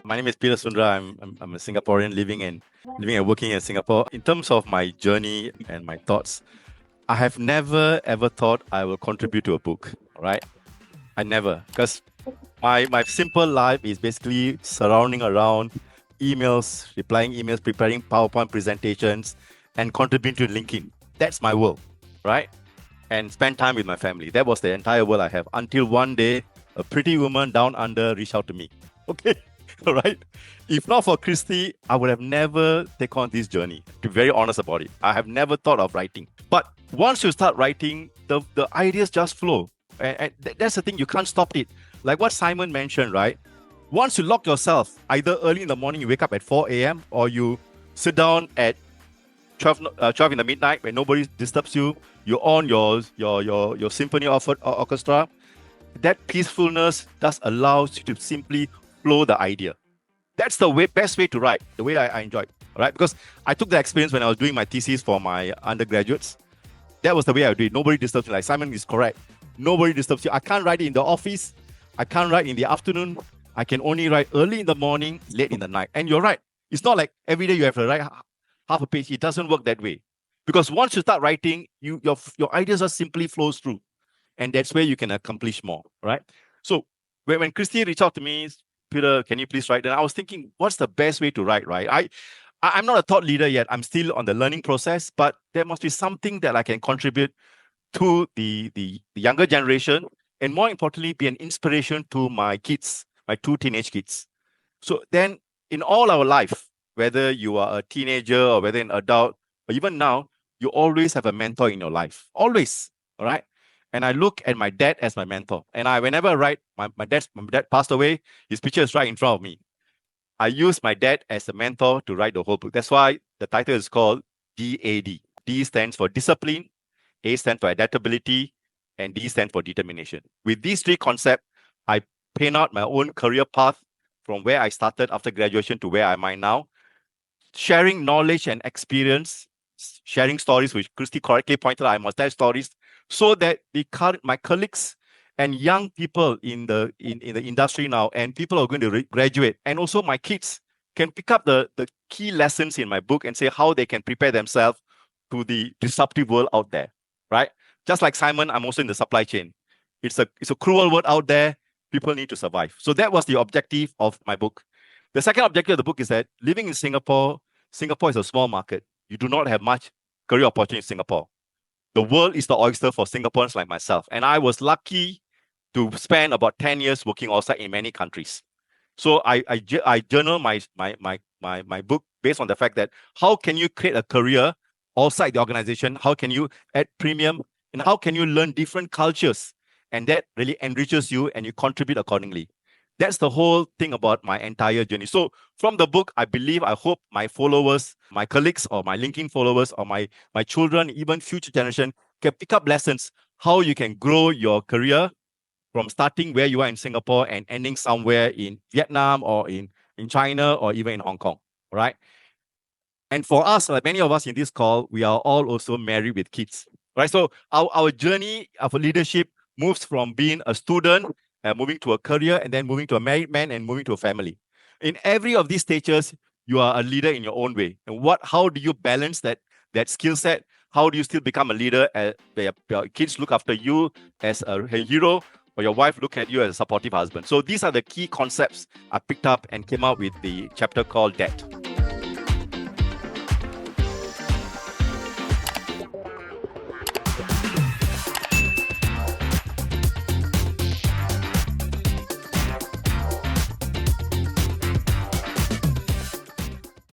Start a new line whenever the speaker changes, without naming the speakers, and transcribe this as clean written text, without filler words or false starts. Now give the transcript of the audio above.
My name is Peter Sundra. I'm a Singaporean living and working in Singapore. In terms of my journey and my thoughts, I have never ever thought I will contribute to a book. Right? I never, because my simple life is basically surrounding around emails, replying emails, preparing PowerPoint presentations, and contributing to LinkedIn. That's my world, right? And spend time with my family. That was the entire world I have until one day a pretty woman down under reached out to me. Okay, all right. If not for Christy, I would have never taken on this journey. To be very honest about it, I have never thought of writing. But once you start writing, the ideas just flow, and that's the thing. You can't stop it. Like what Simon mentioned, right? Once you lock yourself, either early in the morning, you wake up at 4 a.m. or you sit down at 12 in the midnight when nobody disturbs you. You're on your symphony orchestra. That peacefulness just allows you to simply flow the idea. That's the best way to write, the way I enjoy it, right? Because I took the experience when I was doing my thesis for my undergraduates. That was the way I do it. Nobody disturbs you. Like Simon is correct. Nobody disturbs you. I can't write it in the office. I can't write in the afternoon. I can only write early in the morning, late in the night. And you're right. It's not like every day you have to write half a page. It doesn't work that way. Because once you start writing, your ideas just simply flows through. And that's where you can accomplish more, right? So when Christy reached out to me, Peter, can you please write? And I was thinking, what's the best way to write, right? I'm not a thought leader yet. I'm still on the learning process, but there must be something that I can contribute to the younger generation, and more importantly, be an inspiration to my kids, my 2 teenage kids. So then in all our life, whether you are a teenager or whether an adult, or even now, you always have a mentor in your life. Always, all right? And I look at my dad as my mentor. And whenever I write, my dad passed away, his picture is right in front of me. I use my dad as a mentor to write the whole book. That's why the title is called DAD. D stands for discipline, A stands for adaptability, and D stands for determination. With these 3 concepts, I paint out my own career path from where I started after graduation to where I am now, sharing knowledge and experience, sharing stories, which Christy correctly pointed out, I must tell stories, so that my colleagues and young people in the industry now, and people who are going to graduate, and also my kids, can pick up the key lessons in my book and say how they can prepare themselves to the disruptive world out there, right? Just like Simon, I'm also in the supply chain. It's a cruel world out there. People need to survive. So that was the objective of my book. The second objective of the book is that living in Singapore is a small market. You do not have much career opportunity in Singapore. The world is the oyster for Singaporeans like myself. And I was lucky to spend about 10 years working outside in many countries. So I journal my book based on the fact that how can you create a career outside the organization? How can you add premium? And how can you learn different cultures? And that really enriches you and you contribute accordingly. That's the whole thing about my entire journey. So from the book, I hope my followers, my colleagues, or my LinkedIn followers, or my children, even future generation, can pick up lessons how you can grow your career from starting where you are in Singapore and ending somewhere in Vietnam or in China or even in Hong Kong, right? And for us, like many of us in this call, we are all also married with kids, right? So our journey of leadership moves from being a student, moving to a career, and then moving to a married man and moving to a family. In every of these stages, you are a leader in your own way. And how do you balance that skill set? How do you still become a leader where your kids look after you as a hero, or your wife look at you as a supportive husband? So these are the key concepts I picked up and came out with the chapter called That.